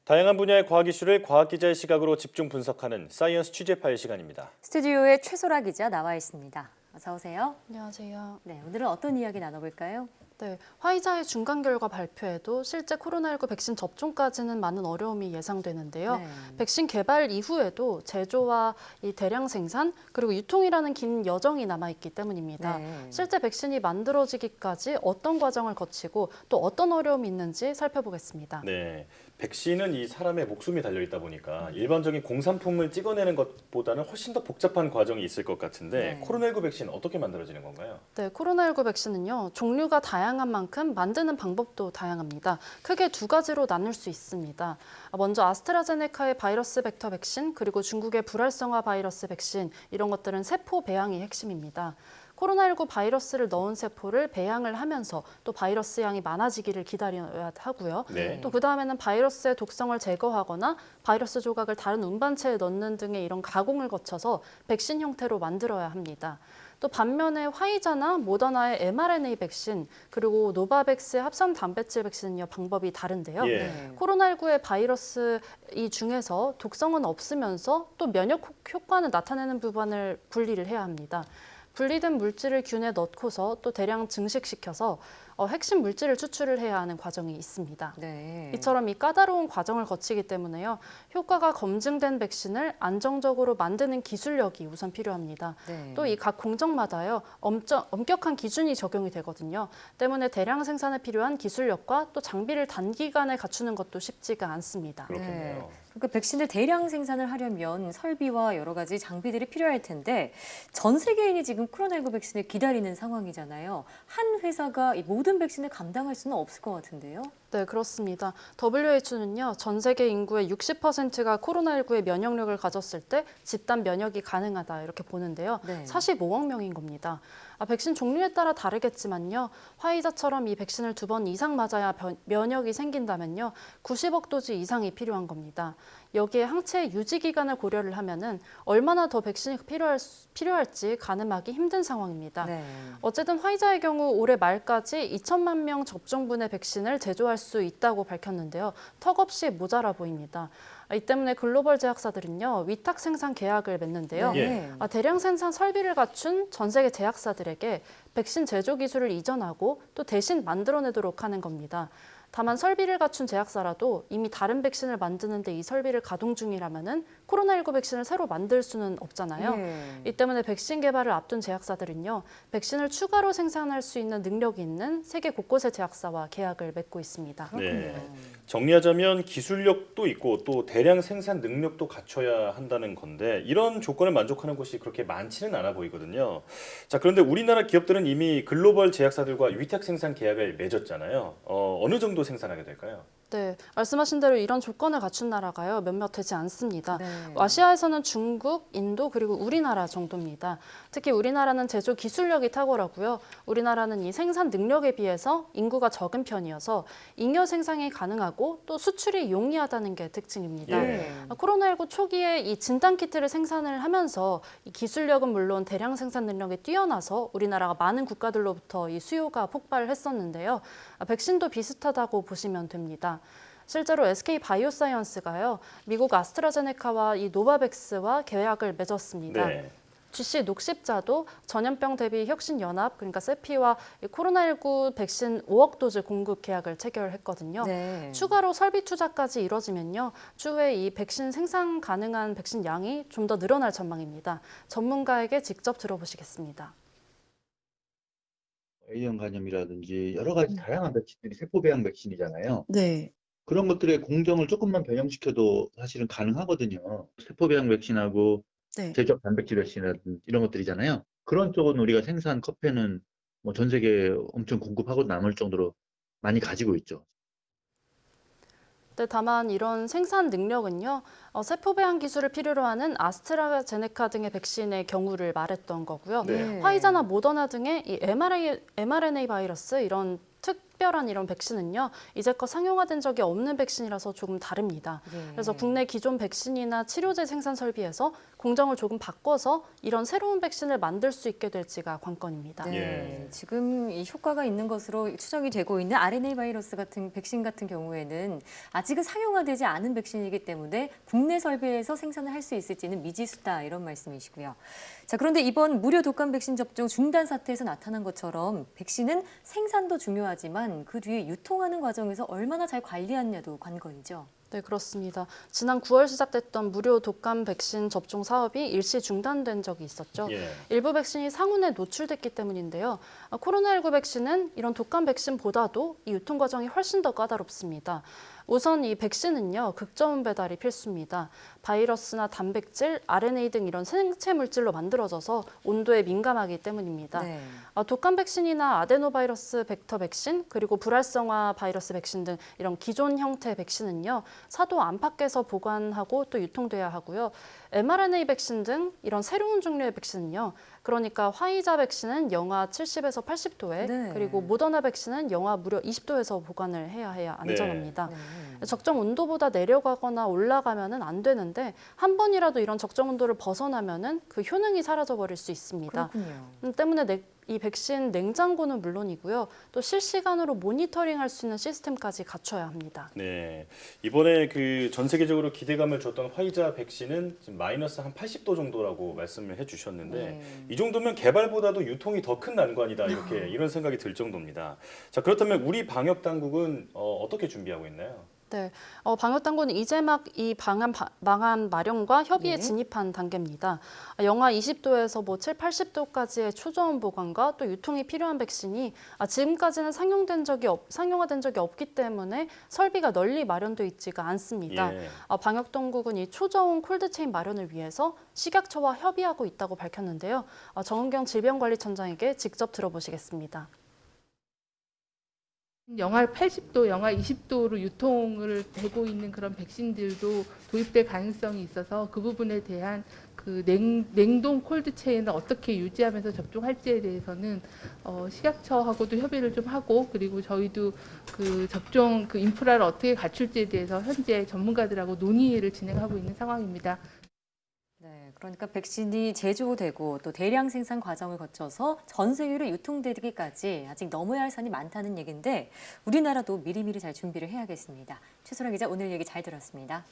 다양한 분야의 과학 이슈를 과학 기자의 시각으로 집중 분석하는 사이언스 취재 파일 시간입니다. 스튜디오에 최소라 기자 나와 있습니다. 어서 오세요. 안녕하세요. 네, 오늘은 어떤 이야기 나눠볼까요? 네, 화이자의 중간 결과 발표에도 실제 코로나19 백신 접종까지는 많은 어려움이 예상되는데요. 네. 백신 개발 이후에도 제조와 이 대량 생산 그리고 유통이라는 긴 여정이 남아있기 때문입니다. 네. 실제 백신이 만들어지기까지 어떤 과정을 거치고 또 어떤 어려움이 있는지 살펴보겠습니다. 네, 백신은 이 사람의 목숨이 달려있다 보니까 일반적인 공산품을 찍어내는 것보다는 훨씬 더 복잡한 과정이 있을 것 같은데 네. 코로나19 백신 어떻게 만들어지는 건가요? 네, 코로나19 백신은요, 종류가 다양한 만큼 만드는 방법도 다양합니다. 크게 두 가지로 나눌 수 있습니다. 먼저 아스트라제네카의 바이러스 벡터 백신, 그리고 중국의 불활성화 바이러스 백신, 이런 것들은 세포 배양이 핵심입니다. 코로나19 바이러스를 넣은 세포를 배양을 하면서 또 바이러스 양이 많아지기를 기다려야 하고요. 네. 또 그 다음에는 바이러스의 독성을 제거하거나 바이러스 조각을 다른 운반체에 넣는 등의 이런 가공을 거쳐서 백신 형태로 만들어야 합니다. 또 반면에 화이자나 모더나의 mRNA 백신 그리고 노바백스의 합성 단백질 백신은요 방법이 다른데요. 예. 네. 코로나19의 바이러스 이 중에서 독성은 없으면서 또 면역 효과는 나타내는 부분을 분리를 해야 합니다. 분리된 물질을 균에 넣고서 또 대량 증식시켜서 핵심 물질을 추출을 해야 하는 과정이 있습니다. 네. 이처럼 이 까다로운 과정을 거치기 때문에요. 효과가 검증된 백신을 안정적으로 만드는 기술력이 우선 필요합니다. 네. 또 이 각 공정마다요. 엄격한 기준이 적용이 되거든요. 때문에 대량 생산에 필요한 기술력과 또 장비를 단기간에 갖추는 것도 쉽지가 않습니다. 그렇겠네요. 그러니까 백신을 대량 생산을 하려면 설비와 여러 가지 장비들이 필요할 텐데 전 세계인이 지금 코로나19 백신을 기다리는 상황이잖아요. 한 회사가 이 모든 백신을 감당할 수는 없을 것 같은데요. 네, 그렇습니다. WHO는요, 전 세계 인구의 60%가 코로나19에 면역력을 가졌을 때 집단 면역이 가능하다 이렇게 보는데요. 네. 45억 명인 겁니다. 백신 종류에 따라 다르겠지만요, 화이자처럼 이 백신을 2번 이상 맞아야 면역이 생긴다면요, 90억 도즈 이상이 필요한 겁니다. 여기에 항체 유지 기간을 고려를 하면은 얼마나 더 백신이 필요할지 가늠하기 힘든 상황입니다. 네. 어쨌든 화이자의 경우 올해 말까지 2천만 명 접종분의 백신을 제조할 수 있다고 밝혔는데요. 턱없이 모자라 보입니다. 이 때문에 글로벌 제약사들은요, 위탁 생산 계약을 맺는데요. 네. 대량 생산 설비를 갖춘 전 세계 제약사들에게 백신 제조 기술을 이전하고 또 대신 만들어내도록 하는 겁니다. 다만 설비를 갖춘 제약사라도 이미 다른 백신을 만드는데 이 설비를 가동 중이라면은 코로나19 백신을 새로 만들 수는 없잖아요. 네. 이 때문에 백신 개발을 앞둔 제약사들은요, 백신을 추가로 생산할 수 있는 능력이 있는 세계 곳곳의 제약사와 계약을 맺고 있습니다. 네. 정리하자면 기술력도 있고 또 대량 생산 능력도 갖춰야 한다는 건데 이런 조건을 만족하는 곳이 그렇게 많지는 않아 보이거든요. 자, 그런데 우리나라 기업들은 이미 글로벌 제약사들과 위탁 생산 계약을 맺었잖아요. 어느 정도 생산하게 될까요? 네, 말씀하신 대로 이런 조건을 갖춘 나라가요, 몇몇 되지 않습니다. 네. 아시아에서는 중국, 인도 그리고 우리나라 정도입니다. 특히 우리나라는 제조 기술력이 탁월하고요. 우리나라는 이 생산 능력에 비해서 인구가 적은 편이어서 잉여 생산이 가능하고 또 수출이 용이하다는 게 특징입니다. 예. 코로나19 초기에 이 진단 키트를 생산을 하면서 이 기술력은 물론 대량 생산 능력이 뛰어나서 우리나라가 많은 국가들로부터 이 수요가 폭발했었는데요. 백신도 비슷하다고 보시면 됩니다. 실제로 SK 바이오사이언스가요, 미국 아스트라제네카와 이 노바백스와 계약을 맺었습니다. 네. GC 녹십자도 전염병 대비 혁신 연합 그러니까 세피와 코로나19 백신 5억 도즈 공급 계약을 체결했거든요. 네. 추가로 설비 투자까지 이뤄지면요, 추후에 이 백신 생산 가능한 백신 양이 좀 더 늘어날 전망입니다. 전문가에게 직접 들어보시겠습니다. A형 간염이라든지 여러 가지 다양한 백신들이 세포 배양 백신이잖아요. 네. 그런 것들의 공정을 조금만 변형시켜도 사실은 가능하거든요. 세포 배양 백신하고 네. 제적 단백질 백신이라든지 이런 것들이잖아요. 그런 쪽은 우리가 생산 컵에는 뭐 전 세계에 엄청 공급하고 남을 정도로 많이 가지고 있죠. 네, 다만 이런 생산 능력은요, 세포 배양 기술을 필요로 하는 아스트라제네카 등의 백신의 경우를 말했던 거고요. 네. 화이자나 모더나 등의 이 mRNA 바이러스 이런 특별한 이런 백신은요, 이제껏 상용화된 적이 없는 백신이라서 조금 다릅니다. 예. 그래서 국내 기존 백신이나 치료제 생산 설비에서 공정을 조금 바꿔서 이런 새로운 백신을 만들 수 있게 될지가 관건입니다. 네, 예. 지금 이 효과가 있는 것으로 추정이 되고 있는 RNA 바이러스 같은 백신 같은 경우에는 아직은 상용화되지 않은 백신이기 때문에 국내 설비에서 생산을 할 수 있을지는 미지수다 이런 말씀이시고요. 자, 그런데 이번 무료 독감 백신 접종 중단 사태에서 나타난 것처럼 백신은 생산도 중요하지만 그 뒤에 유통하는 과정에서 얼마나 잘 관리하느냐도 관건이죠. 네, 그렇습니다. 지난 9월 시작됐던 무료 독감 백신 접종 사업이 일시 중단된 적이 있었죠. 예. 일부 백신이 상온에 노출됐기 때문인데요. 코로나19 백신은 이런 독감 백신보다도 이 유통 과정이 훨씬 더 까다롭습니다. 우선 이 백신은요, 극저온 배달이 필수입니다. 바이러스나 단백질, RNA 등 이런 생체 물질로 만들어져서 온도에 민감하기 때문입니다. 네. 독감 백신이나 아데노바이러스 벡터 백신, 그리고 불활성화 바이러스 백신 등 이런 기존 형태 백신은요, 사도 안팎에서 보관하고 또 유통돼야 하고요. mRNA 백신 등 이런 새로운 종류의 백신은요, 그러니까 화이자 백신은 영하 70에서 80도에, 네. 그리고 모더나 백신은 영하 무려 20도에서 보관을 해야 안전합니다. 네. 적정 온도보다 내려가거나 올라가면은 안 되는데 한 번이라도 이런 적정 온도를 벗어나면은 그 효능이 사라져 버릴 수 있습니다. 그렇군요. 때문에 이 백신 냉장고는 물론이고요. 또 실시간으로 모니터링할 수 있는 시스템까지 갖춰야 합니다. 네, 이번에 그 전 세계적으로 기대감을 줬던 화이자 백신은 지금 마이너스 한 80도 정도라고 말씀을 해주셨는데 네. 이 정도면 개발보다도 유통이 더 큰 난관이다 이렇게 이런 생각이 들 정도입니다. 자, 그렇다면 우리 방역 당국은 어떻게 준비하고 있나요? 네, 방역 당국은 이제 막 이 방안 마련과 협의에 네. 진입한 단계입니다. 영하 20도에서 뭐 7, 80도까지의 초저온 보관과 또 유통이 필요한 백신이 지금까지는 상용화된 적이 없기 때문에 설비가 널리 마련돼 있지가 않습니다. 예. 방역 당국은 이 초저온 콜드체인 마련을 위해서 식약처와 협의하고 있다고 밝혔는데요. 정은경 질병관리청장에게 직접 들어보시겠습니다. 영하 80도, 영하 20도로 유통을 되고 있는 그런 백신들도 도입될 가능성이 있어서 그 부분에 대한 그 냉동 콜드체인을 어떻게 유지하면서 접종할지에 대해서는 식약처하고도 협의를 좀 하고, 그리고 저희도 그 접종 그 인프라를 어떻게 갖출지에 대해서 현재 전문가들하고 논의를 진행하고 있는 상황입니다. 네, 그러니까 백신이 제조되고 또 대량 생산 과정을 거쳐서 전 세계로 유통되기까지 아직 넘어야 할 산이 많다는 얘기인데 우리나라도 미리미리 잘 준비를 해야겠습니다. 최소라 기자, 오늘 얘기 잘 들었습니다.